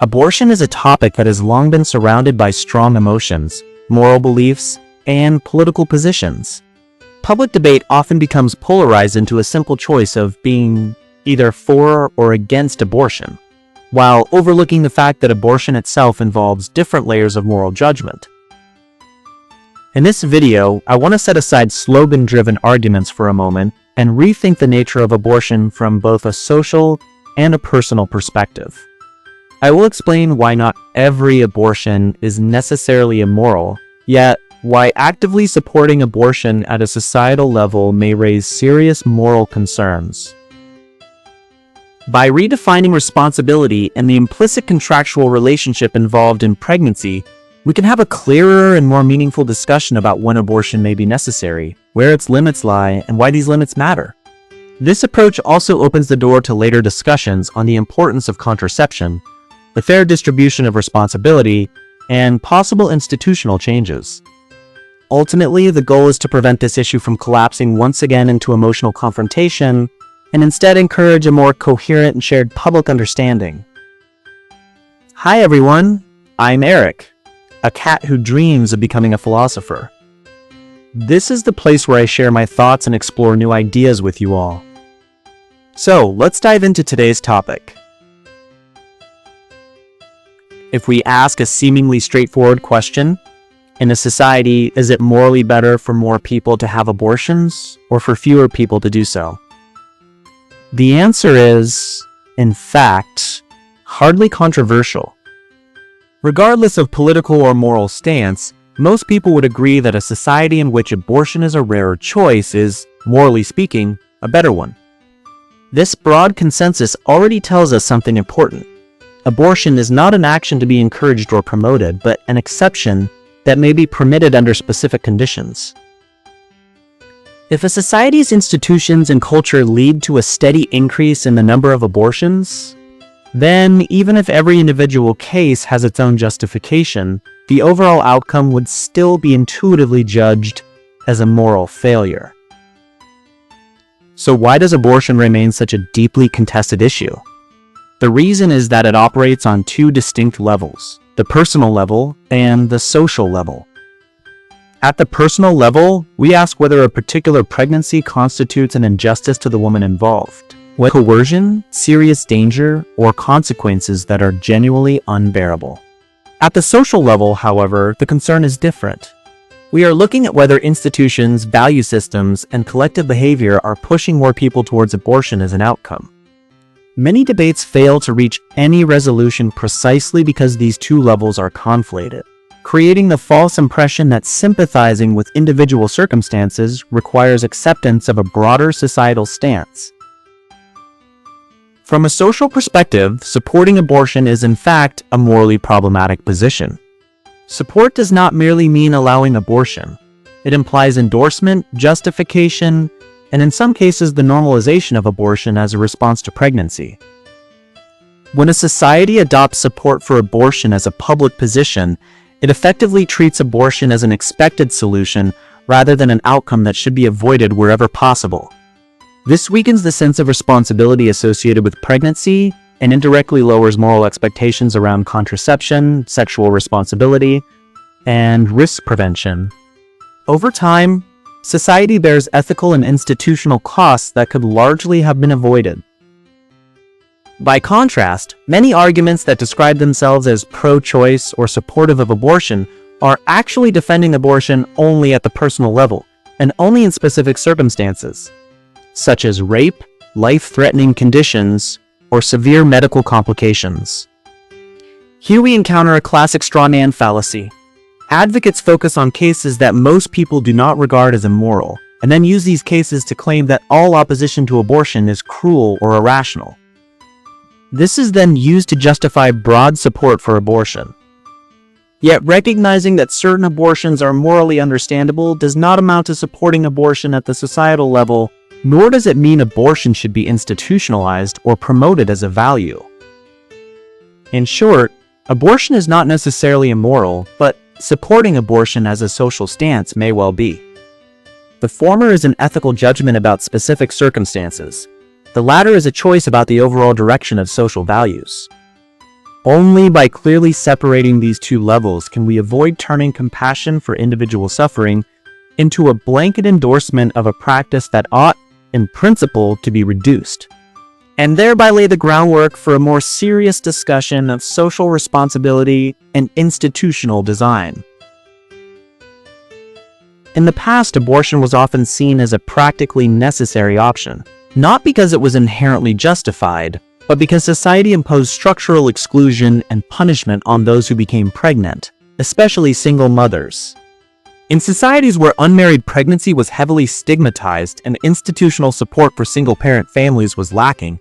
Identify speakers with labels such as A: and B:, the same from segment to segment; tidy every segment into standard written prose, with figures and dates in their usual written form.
A: Abortion is a topic that has long been surrounded by strong emotions, moral beliefs, and political positions. Public debate often becomes polarized into a simple choice of being either for or against abortion, while overlooking the fact that abortion itself involves different layers of moral judgment. In this video, I want to set aside slogan-driven arguments for a moment and rethink the nature of abortion from both a social and a personal perspective. I will explain why not every abortion is necessarily immoral, yet why actively supporting abortion at a societal level may raise serious moral concerns. By redefining responsibility and the implicit contractual relationship involved in pregnancy, we can have a clearer and more meaningful discussion about when abortion may be necessary, where its limits lie, and why these limits matter. This approach also opens the door to later discussions on the importance of contraception, the fair distribution of responsibility, and possible institutional changes. Ultimately, the goal is to prevent this issue from collapsing once again into emotional confrontation, and instead encourage a more coherent and shared public understanding. Hi everyone, I'm Eric, a cat who dreams of becoming a philosopher. This is the place where I share my thoughts and explore new ideas with you all. So, let's dive into today's topic. If we ask a seemingly straightforward question, in a society, is it morally better for more people to have abortions or for fewer people to do so? The answer is, in fact, hardly controversial. Regardless of political or moral stance, most people would agree that a society in which abortion is a rarer choice is, morally speaking, a better one. This broad consensus already tells us something important. Abortion is not an action to be encouraged or promoted, but an exception that may be permitted under specific conditions. If a society's institutions and culture lead to a steady increase in the number of abortions, then even if every individual case has its own justification, the overall outcome would still be intuitively judged as a moral failure. So why does abortion remain such a deeply contested issue? The reason is that it operates on two distinct levels, the personal level and the social level. At the personal level, we ask whether a particular pregnancy constitutes an injustice to the woman involved, with coercion, serious danger, or consequences that are genuinely unbearable. At the social level, however, the concern is different. We are looking at whether institutions, value systems, and collective behavior are pushing more people towards abortion as an outcome. Many debates fail to reach any resolution precisely because these two levels are conflated, creating the false impression that sympathizing with individual circumstances requires acceptance of a broader societal stance. From a social perspective, supporting abortion is in fact a morally problematic position. Support does not merely mean allowing abortion. It implies endorsement, justification, and in some cases the normalization of abortion as a response to pregnancy. When a society adopts support for abortion as a public position, it effectively treats abortion as an expected solution rather than an outcome that should be avoided wherever possible. This weakens the sense of responsibility associated with pregnancy and indirectly lowers moral expectations around contraception, sexual responsibility, and risk prevention. Over time, society bears ethical and institutional costs that could largely have been avoided. By contrast, many arguments that describe themselves as pro-choice or supportive of abortion are actually defending abortion only at the personal level, and only in specific circumstances, such as rape, life-threatening conditions, or severe medical complications. Here we encounter a classic straw man fallacy. Advocates focus on cases that most people do not regard as immoral, and then use these cases to claim that all opposition to abortion is cruel or irrational. This is then used to justify broad support for abortion. Yet recognizing that certain abortions are morally understandable does not amount to supporting abortion at the societal level, nor does it mean abortion should be institutionalized or promoted as a value. In short, abortion is not necessarily immoral, but supporting abortion as a social stance may well be. The former is an ethical judgment about specific circumstances. The latter is a choice about the overall direction of social values. Only by clearly separating these two levels can we avoid turning compassion for individual suffering into a blanket endorsement of a practice that ought, in principle, to be reduced, and thereby lay the groundwork for a more serious discussion of social responsibility and institutional design. In the past, abortion was often seen as a practically necessary option, not because it was inherently justified, but because society imposed structural exclusion and punishment on those who became pregnant, especially single mothers. In societies where unmarried pregnancy was heavily stigmatized and institutional support for single-parent families was lacking,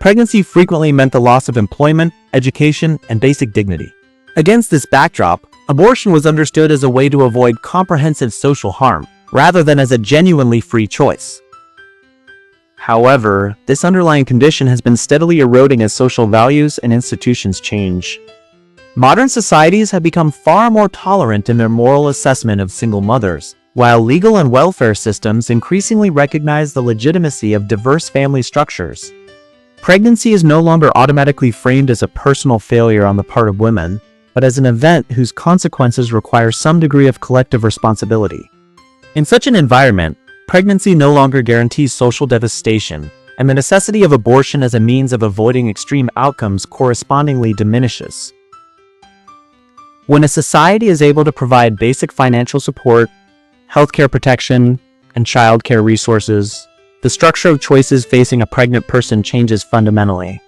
A: pregnancy frequently meant the loss of employment, education, and basic dignity. Against this backdrop, abortion was understood as a way to avoid comprehensive social harm, rather than as a genuinely free choice. However, this underlying condition has been steadily eroding as social values and institutions change. Modern societies have become far more tolerant in their moral assessment of single mothers, while legal and welfare systems increasingly recognize the legitimacy of diverse family structures. Pregnancy is no longer automatically framed as a personal failure on the part of women, but as an event whose consequences require some degree of collective responsibility. In such an environment, pregnancy no longer guarantees social devastation, and the necessity of abortion as a means of avoiding extreme outcomes correspondingly diminishes. When a society is able to provide basic financial support, healthcare protection, and childcare resources, the structure of choices facing a pregnant person changes fundamentally.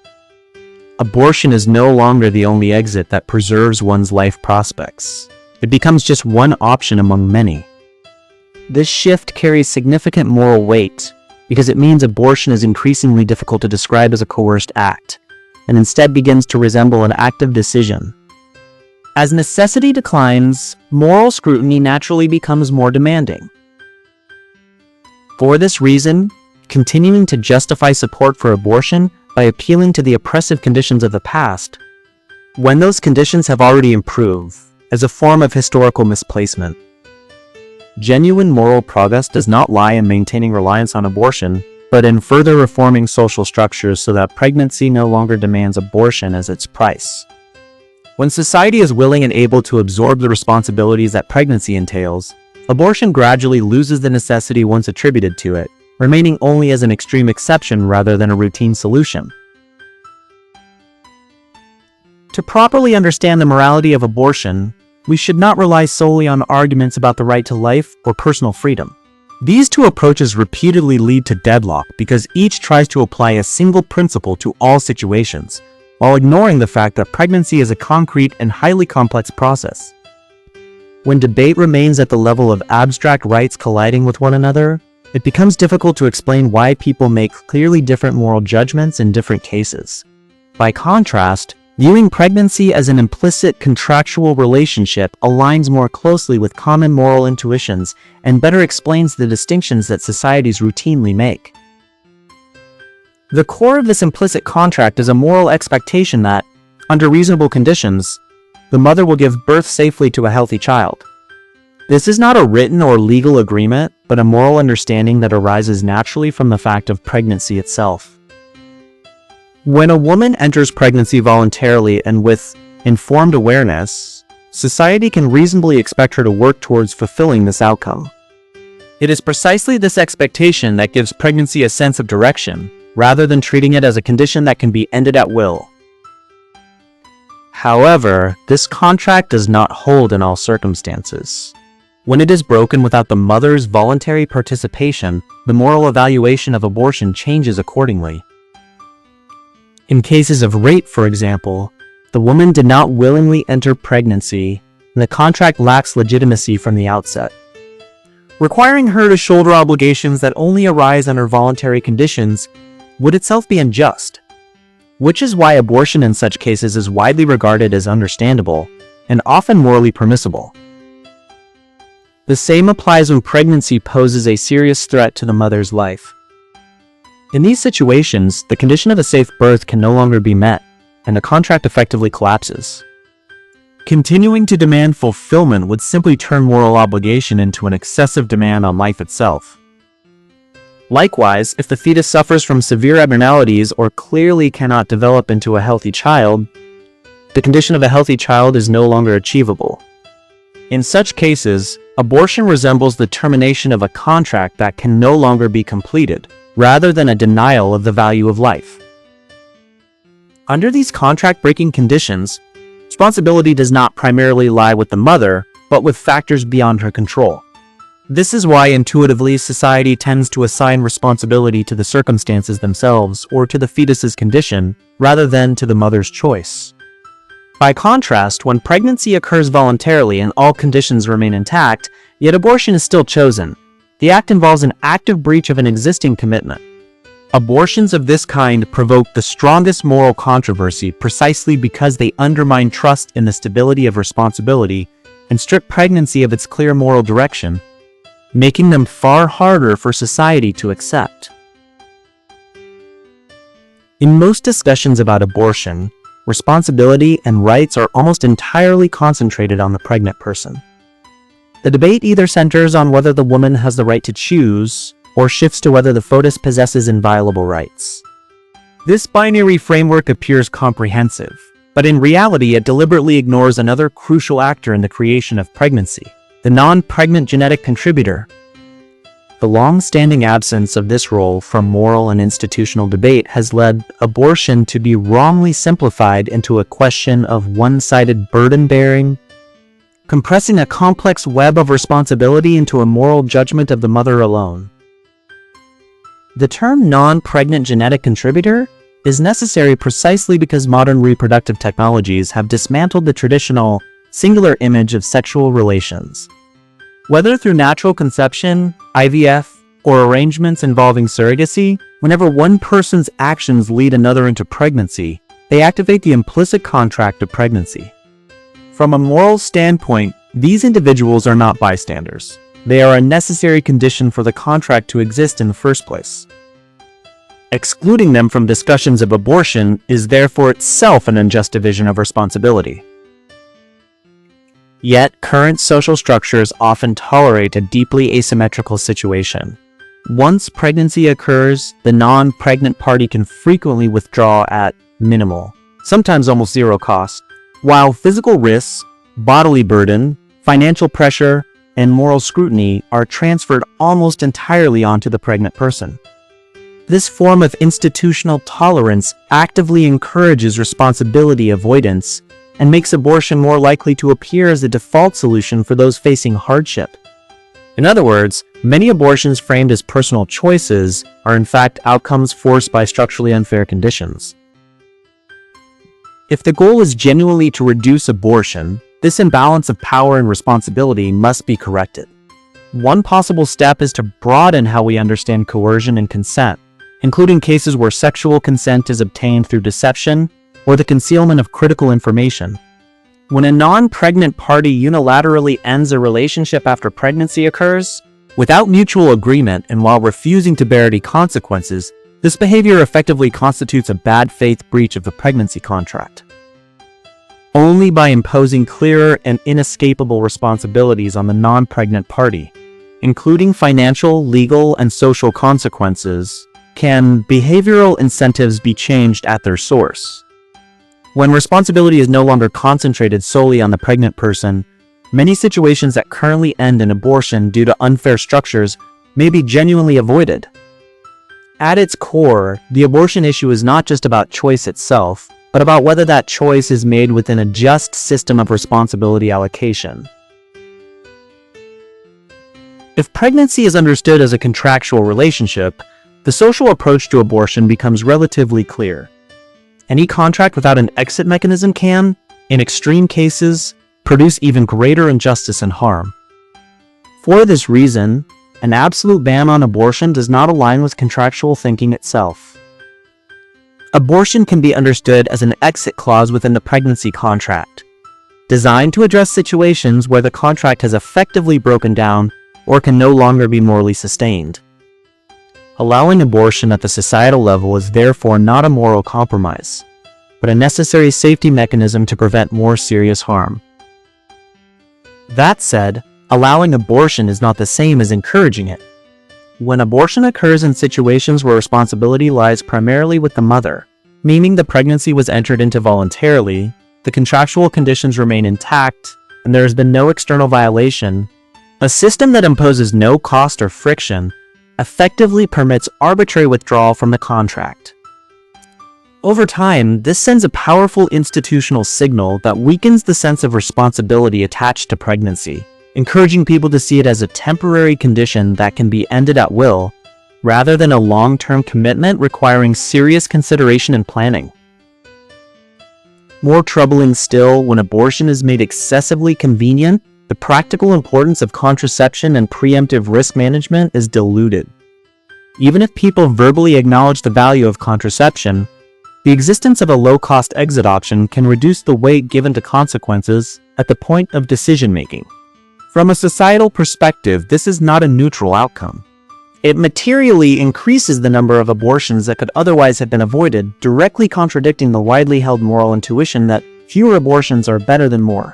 A: Abortion is no longer the only exit that preserves one's life prospects. It becomes just one option among many. This shift carries significant moral weight because it means abortion is increasingly difficult to describe as a coerced act, and instead begins to resemble an active decision. As necessity declines, moral scrutiny naturally becomes more demanding. For this reason, continuing to justify support for abortion by appealing to the oppressive conditions of the past, when those conditions have already improved, is a form of historical misplacement. Genuine moral progress does not lie in maintaining reliance on abortion, but in further reforming social structures so that pregnancy no longer demands abortion as its price. When society is willing and able to absorb the responsibilities that pregnancy entails, abortion gradually loses the necessity once attributed to it, remaining only as an extreme exception rather than a routine solution. To properly understand the morality of abortion, we should not rely solely on arguments about the right to life or personal freedom. These two approaches repeatedly lead to deadlock because each tries to apply a single principle to all situations, while ignoring the fact that pregnancy is a concrete and highly complex process. When debate remains at the level of abstract rights colliding with one another, it becomes difficult to explain why people make clearly different moral judgments in different cases. By contrast, viewing pregnancy as an implicit contractual relationship aligns more closely with common moral intuitions and better explains the distinctions that societies routinely make. The core of this implicit contract is a moral expectation that, under reasonable conditions, the mother will give birth safely to a healthy child. This is not a written or legal agreement, but a moral understanding that arises naturally from the fact of pregnancy itself. When a woman enters pregnancy voluntarily and with informed awareness, society can reasonably expect her to work towards fulfilling this outcome. It is precisely this expectation that gives pregnancy a sense of direction, rather than treating it as a condition that can be ended at will. However, this contract does not hold in all circumstances. When it is broken without the mother's voluntary participation, the moral evaluation of abortion changes accordingly. In cases of rape, for example, the woman did not willingly enter pregnancy, and the contract lacks legitimacy from the outset. Requiring her to shoulder obligations that only arise under voluntary conditions would itself be unjust, which is why abortion in such cases is widely regarded as understandable and often morally permissible. The same applies when pregnancy poses a serious threat to the mother's life. In these situations, the condition of a safe birth can no longer be met, and the contract effectively collapses. Continuing to demand fulfillment would simply turn moral obligation into an excessive demand on life itself. Likewise, if the fetus suffers from severe abnormalities or clearly cannot develop into a healthy child, the condition of a healthy child is no longer achievable. In such cases, abortion resembles the termination of a contract that can no longer be completed, rather than a denial of the value of life. Under these contract-breaking conditions, responsibility does not primarily lie with the mother, but with factors beyond her control. This is why intuitively society tends to assign responsibility to the circumstances themselves or to the fetus's condition, rather than to the mother's choice. By contrast, when pregnancy occurs voluntarily and all conditions remain intact, yet abortion is still chosen, the act involves an active breach of an existing commitment. Abortions of this kind provoke the strongest moral controversy precisely because they undermine trust in the stability of responsibility and strip pregnancy of its clear moral direction, making them far harder for society to accept. In most discussions about abortion, responsibility and rights are almost entirely concentrated on the pregnant person. The debate either centers on whether the woman has the right to choose, or shifts to whether the fetus possesses inviolable rights. This binary framework appears comprehensive, but in reality it deliberately ignores another crucial actor in the creation of pregnancy: the non-pregnant genetic contributor. The long-standing absence of this role from moral and institutional debate has led abortion to be wrongly simplified into a question of one-sided burden-bearing, compressing a complex web of responsibility into a moral judgment of the mother alone. The term non-pregnant genetic contributor is necessary precisely because modern reproductive technologies have dismantled the traditional, singular image of sexual relations. Whether through natural conception, IVF, or arrangements involving surrogacy, whenever one person's actions lead another into pregnancy, they activate the implicit contract of pregnancy. From a moral standpoint, these individuals are not bystanders. They are a necessary condition for the contract to exist in the first place. Excluding them from discussions of abortion is therefore itself an unjust division of responsibility. Yet, current social structures often tolerate a deeply asymmetrical situation. Once pregnancy occurs, the non-pregnant party can frequently withdraw at minimal, sometimes almost zero cost, while physical risks, bodily burden, financial pressure, and moral scrutiny are transferred almost entirely onto the pregnant person. This form of institutional tolerance actively encourages responsibility avoidance and makes abortion more likely to appear as the default solution for those facing hardship. In other words, many abortions framed as personal choices are in fact outcomes forced by structurally unfair conditions. If the goal is genuinely to reduce abortion, this imbalance of power and responsibility must be corrected. One possible step is to broaden how we understand coercion and consent, including cases where sexual consent is obtained through deception or the concealment of critical information. When a non-pregnant party unilaterally ends a relationship after pregnancy occurs, without mutual agreement and while refusing to bear any consequences, this behavior effectively constitutes a bad faith breach of the pregnancy contract. Only by imposing clearer and inescapable responsibilities on the non-pregnant party, including financial, legal, and social consequences, can behavioral incentives be changed at their source. When responsibility is no longer concentrated solely on the pregnant person, many situations that currently end in abortion due to unfair structures may be genuinely avoided. At its core, the abortion issue is not just about choice itself, but about whether that choice is made within a just system of responsibility allocation. If pregnancy is understood as a contractual relationship, the social approach to abortion becomes relatively clear. Any contract without an exit mechanism can, in extreme cases, produce even greater injustice and harm. For this reason, an absolute ban on abortion does not align with contractual thinking itself. Abortion can be understood as an exit clause within the pregnancy contract, designed to address situations where the contract has effectively broken down or can no longer be morally sustained. Allowing abortion at the societal level is therefore not a moral compromise, but a necessary safety mechanism to prevent more serious harm. That said, allowing abortion is not the same as encouraging it. When abortion occurs in situations where responsibility lies primarily with the mother, meaning the pregnancy was entered into voluntarily, the contractual conditions remain intact, and there has been no external violation, a system that imposes no cost or friction effectively permits arbitrary withdrawal from the contract. Over time, this sends a powerful institutional signal that weakens the sense of responsibility attached to pregnancy, encouraging people to see it as a temporary condition that can be ended at will, rather than a long-term commitment requiring serious consideration and planning. More troubling still, when abortion is made excessively convenient, the practical importance of contraception and preemptive risk management is diluted. Even if people verbally acknowledge the value of contraception, the existence of a low-cost exit option can reduce the weight given to consequences at the point of decision-making. From a societal perspective, this is not a neutral outcome. It materially increases the number of abortions that could otherwise have been avoided, directly contradicting the widely held moral intuition that fewer abortions are better than more.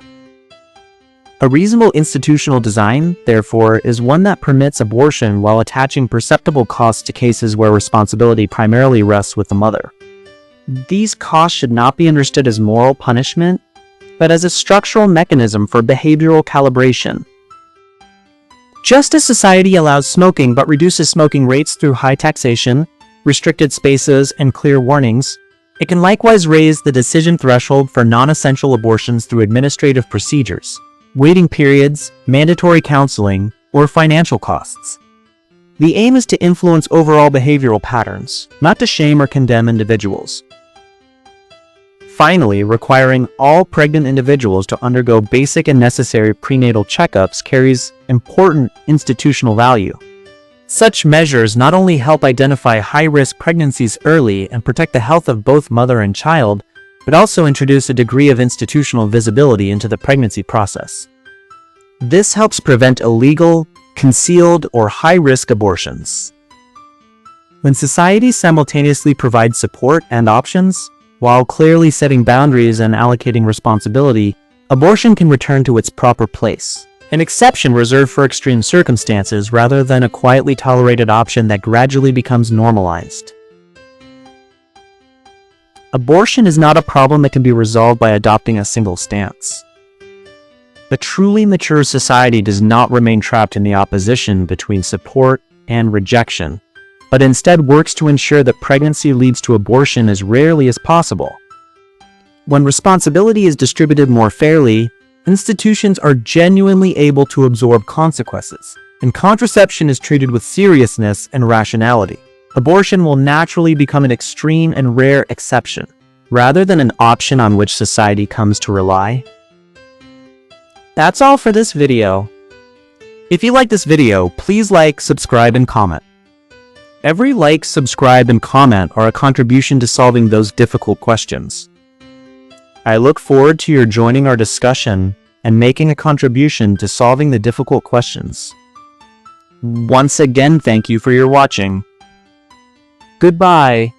A: A reasonable institutional design, therefore, is one that permits abortion while attaching perceptible costs to cases where responsibility primarily rests with the mother. These costs should not be understood as moral punishment, but as a structural mechanism for behavioral calibration. Just as society allows smoking but reduces smoking rates through high taxation, restricted spaces, and clear warnings, it can likewise raise the decision threshold for non-essential abortions through administrative procedures, waiting periods, mandatory counseling, or financial costs. The aim is to influence overall behavioral patterns, not to shame or condemn individuals. Finally, requiring all pregnant individuals to undergo basic and necessary prenatal checkups carries important institutional value. Such measures not only help identify high-risk pregnancies early and protect the health of both mother and child, but also introduce a degree of institutional visibility into the pregnancy process. This helps prevent illegal, concealed, or high-risk abortions. When society simultaneously provides support and options, while clearly setting boundaries and allocating responsibility, abortion can return to its proper place, an exception reserved for extreme circumstances rather than a quietly tolerated option that gradually becomes normalized. Abortion is not a problem that can be resolved by adopting a single stance. The truly mature society does not remain trapped in the opposition between support and rejection, but instead works to ensure that pregnancy leads to abortion as rarely as possible. When responsibility is distributed more fairly, institutions are genuinely able to absorb consequences, and contraception is treated with seriousness and rationality. Abortion will naturally become an extreme and rare exception, rather than an option on which society comes to rely. That's all for this video. If you like this video, please like, subscribe, and comment. Every like, subscribe, and comment are a contribution to solving those difficult questions. I look forward to your joining our discussion and making a contribution to solving the difficult questions. Once again, thank you for your watching. Goodbye.